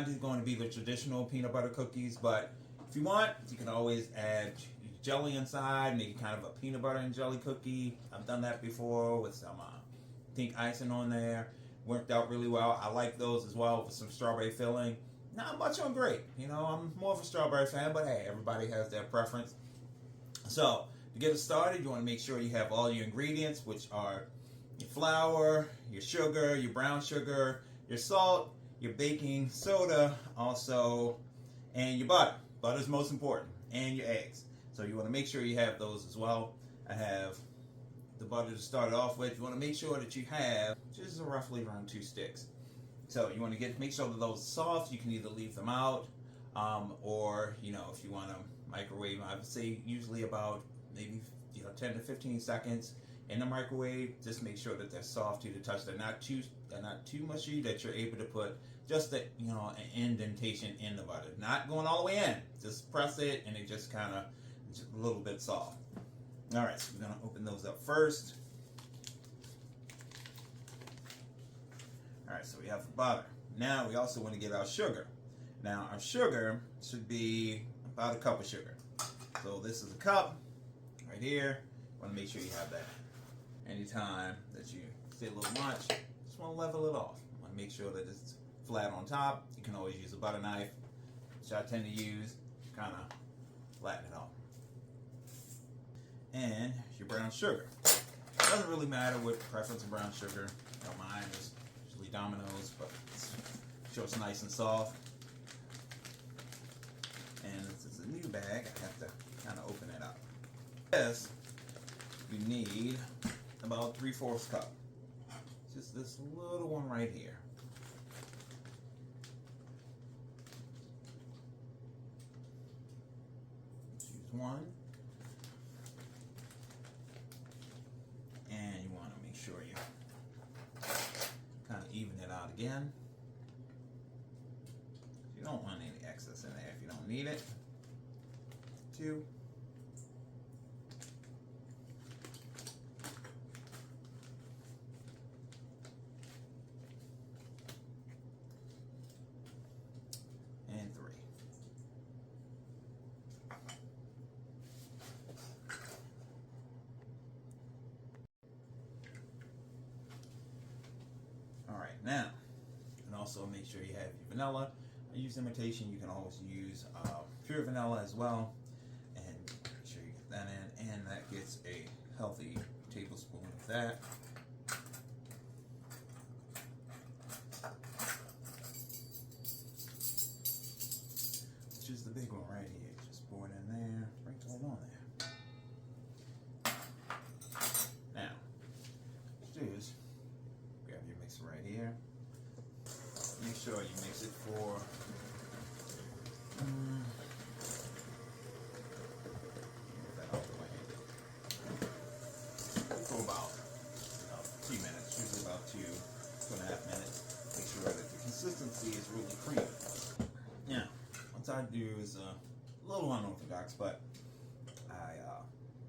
not going to be the traditional peanut butter cookies, but if you want, you can always add jelly inside, make kind of a peanut butter and jelly cookie. I've done that before with some pink icing on there. Worked out really well. I like those as well with some strawberry filling. Not much on grape. You know, I'm more of a strawberry fan, but hey, everybody has their preference. So, to get it started, you want to make sure you have all your ingredients, which are your flour, your sugar, your brown sugar, your salt, your baking soda, also, and your butter. Butter's most important, and your eggs. So you want to make sure you have those as well. I have the butter to start off with. You want to make sure that you have just roughly around 2 sticks. So you want to make sure that those are soft. You can either leave them out, or if you want to microwave, I would say usually about maybe 10 to 15 seconds in the microwave. Just make sure that they're soft to the touch. They're not too mushy, that you're able to put just an indentation in the butter. Not going all the way in. Just press it and it just kind of a little bit soft. All right, so we're going to open those up first. All right, so we have the butter. Now we also want to get our sugar. Now our sugar should be about a cup of sugar. So this is a cup right here. You want to make sure you have that. Anytime that you see a little much, just want to level it off. You want to make sure that it's flat on top. You can always use a butter knife, which I tend to use, kind of flatten it off. And your brown sugar. It doesn't really matter what preference of brown sugar. Mine is usually Domino's, but it's nice and soft. And this is a new bag, I have to kind of open it up. This, you need about 3/4 cup. Just this little one right here. Choose one. And you want to make sure you kind of even it out again. You don't want any excess in there if you don't need it. 2. And 3. All right, now, and also make sure you have your vanilla. I use imitation. You can always use pure vanilla as well. And make sure you get that in. And that gets a healthy tablespoon of that. Which is the big one right here. Just pour it in there. Sprinkle it on there. Now, what you do is grab your mixer right here. Make sure you mix it for about a few minutes, usually about 2.5 minutes. Make sure that the consistency is really creamy. Now, what I do is a little unorthodox, but I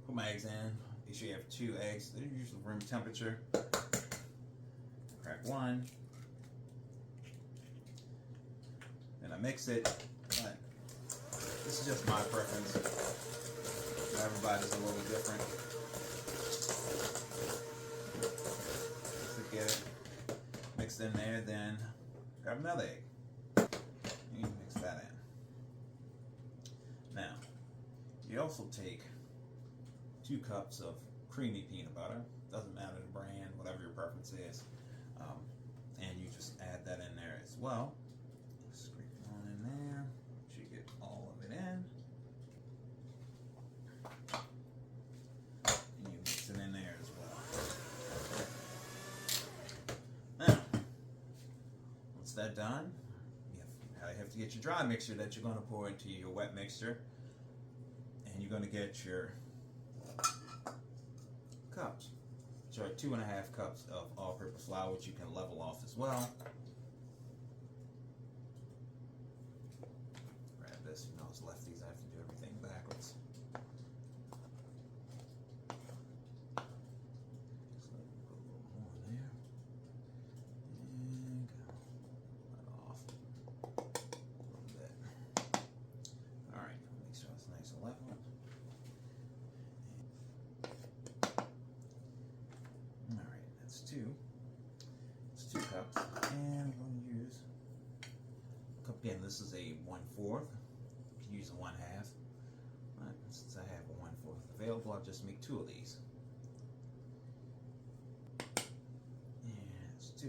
put my eggs in. Make sure you have 2 eggs. They're usually room temperature. Crack one. Then I mix it. But this is just my preference. Everybody's a little different. Just to get it mixed in there, then grab another egg. And you mix that in. Now, you also take 2 cups of creamy peanut butter. Doesn't matter the brand, whatever your preference is. And you just add that in there as well. Scrape it on in there. Make sure you get all of it in. And you mix it in there as well. Now, once that's done, you have to get your dry mixture that you're going to pour into your wet mixture. And you're going to get your cups. Which are 2.5 cups of all-purpose flour, which you can level off as well. Grab this, it's lefties, I have to do everything backwards. Just let me put a little more in there. And let off. 2. It's 2 cups, and I'm going to use a cup. Again, this is a 1/4. You can use a 1/2. But since I have a 1/4 available, I'll just make 2 of these. And it's 2.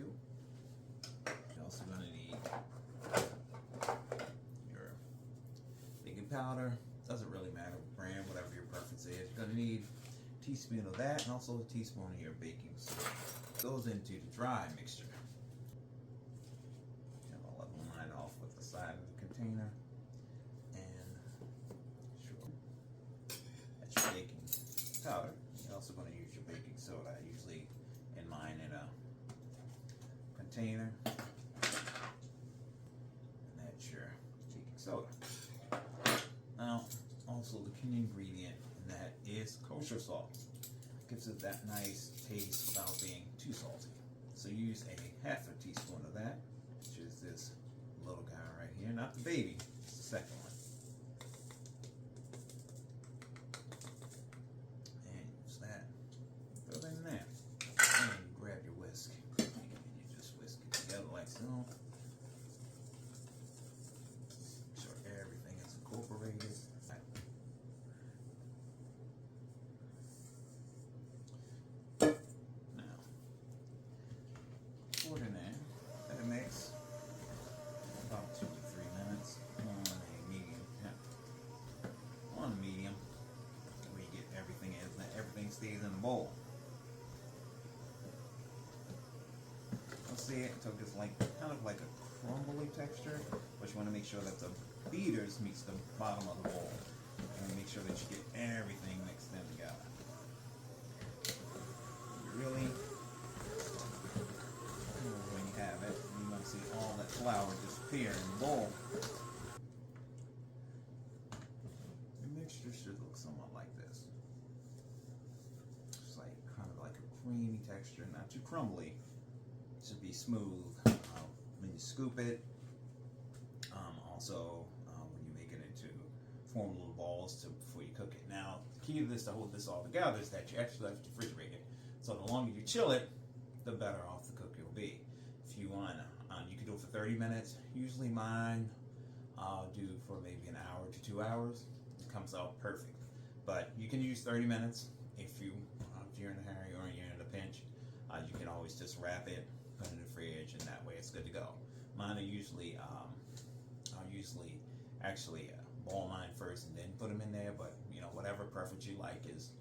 You're also going to need your baking powder. Doesn't really matter brand, whatever your preference is. You're going to need a teaspoon of that and also a teaspoon of your baking soda. Goes into the dry mixture. And I'll level mine off with the side of the container. And sure, that's your baking powder. You're also going to use your baking soda. I usually in mine in a container. And that's your baking soda. Now, also the key ingredient in that is kosher salt. Gives it that nice taste without being too salty. So use a 1/2 teaspoon of that, which is this little guy right here, not the baby, it's the second one. And use that. Throw that in there. And you grab your whisk. And you just whisk it together like so. Make sure everything is incorporated. Put in there. Let it mix about 2 to 3 minutes on a medium. Yeah. On medium, where you get everything in, everything stays in the bowl. You'll see it until it gets like kind of like a crumbly texture, but you want to make sure that the beaters meets the bottom of the bowl, and make sure that you get everything mixed in together. You really. When you have it, you're going to see all that flour disappear in the bowl. The mixture should look somewhat like this. It's like kind of like a creamy texture, not too crumbly. It should be smooth when you scoop it. Also, when you make it into form little balls before you cook it. Now, the key to this to hold this all together is that you actually have to refrigerate it. So the longer you chill it, the better off the cookie will be. If you want, you can do it for 30 minutes. Usually mine, I'll do for maybe an hour to 2 hours. It comes out perfect. But you can use 30 minutes if you're in a hurry or you're in a pinch. You can always just wrap it, put it in the fridge, and that way it's good to go. Mine are usually, I'll usually actually boil mine first and then put them in there. But you know, whatever preference you like is